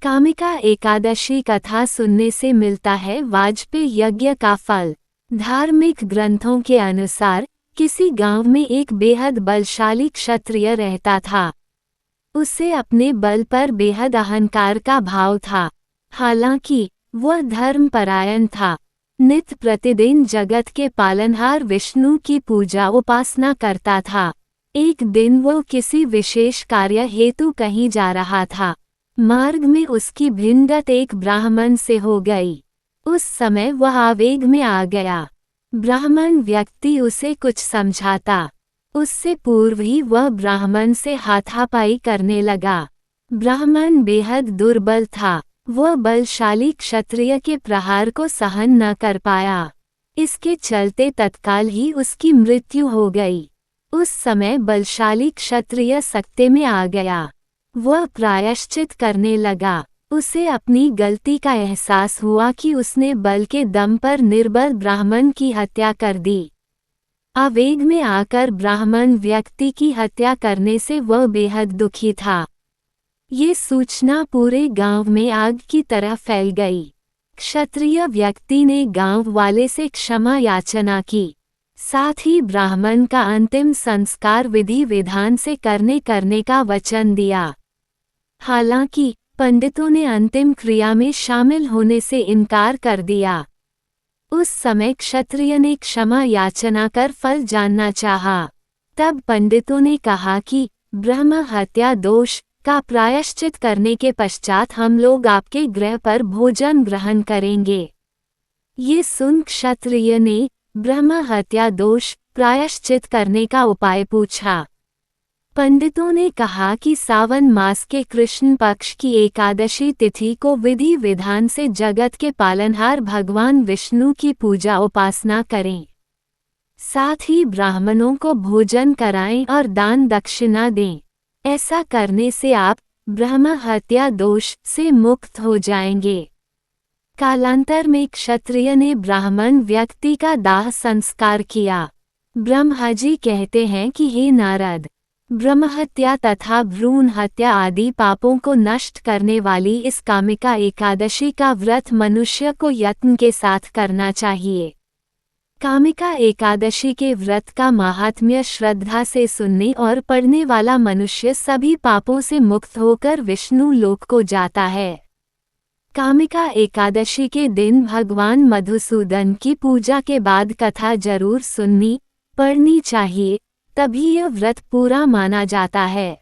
कामिका एकादशी कथा सुनने से मिलता है वाजपेयी यज्ञ का फल। धार्मिक ग्रंथों के अनुसार किसी गांव में एक बेहद बलशाली क्षत्रिय रहता था। उसे अपने बल पर बेहद अहंकार का भाव था। हालांकि वह धर्मपरायण था, नित्य प्रतिदिन जगत के पालनहार विष्णु की पूजा उपासना करता था। एक दिन वो किसी विशेष कार्य हेतु कहीं जा रहा था। मार्ग में उसकी भिड़ंत एक ब्राह्मण से हो गई। उस समय वह आवेग में आ गया। ब्राह्मण व्यक्ति उसे कुछ समझाता, उससे पूर्व ही वह ब्राह्मण से हाथापाई करने लगा। ब्राह्मण बेहद दुर्बल था, वह बलशाली क्षत्रिय के प्रहार को सहन न कर पाया। इसके चलते तत्काल ही उसकी मृत्यु हो गई। उस समय बलशाली क्षत्रिय सकते में आ गया। वह प्रायश्चित करने लगा। उसे अपनी गलती का एहसास हुआ कि उसने बल के दम पर निर्बल ब्राह्मण की हत्या कर दी। आवेग में आकर ब्राह्मण व्यक्ति की हत्या करने से वह बेहद दुखी था। ये सूचना पूरे गांव में आग की तरह फैल गई। क्षत्रिय व्यक्ति ने गांव वाले से क्षमा याचना की, साथ ही ब्राह्मण का अंतिम संस्कार विधि विधान से करने का वचन दिया। हालांकि पंडितों ने अंतिम क्रिया में शामिल होने से इनकार कर दिया। उस समय क्षत्रिय ने क्षमा याचना कर फल जानना चाहा। तब पंडितों ने कहा कि ब्रह्म हत्या दोष का प्रायश्चित करने के पश्चात हम लोग आपके गृह पर भोजन ग्रहण करेंगे। ये सुन क्षत्रिय ने ब्रह्म हत्या दोष प्रायश्चित करने का उपाय पूछा। पंडितों ने कहा कि सावन मास के कृष्ण पक्ष की एकादशी तिथि को विधि विधान से जगत के पालनहार भगवान विष्णु की पूजा उपासना करें। साथ ही ब्राह्मणों को भोजन कराएं और दान दक्षिणा दें। ऐसा करने से आप ब्रह्म हत्या दोष से मुक्त हो जाएंगे। कालांतर में क्षत्रिय ने ब्राह्मण व्यक्ति का दाह संस्कार किया। ब्रह्माजी कहते हैं कि हे नारद, ब्रह्महत्या तथा भ्रूण हत्या आदि पापों को नष्ट करने वाली इस कामिका एकादशी का व्रत मनुष्य को यत्न के साथ करना चाहिए। कामिका एकादशी के व्रत का महात्म्य श्रद्धा से सुनने और पढ़ने वाला मनुष्य सभी पापों से मुक्त होकर विष्णु लोक को जाता है। कामिका एकादशी के दिन भगवान मधुसूदन की पूजा के बाद कथा जरूर सुननी पढ़नी चाहिए, तभी यह व्रत पूरा माना जाता है।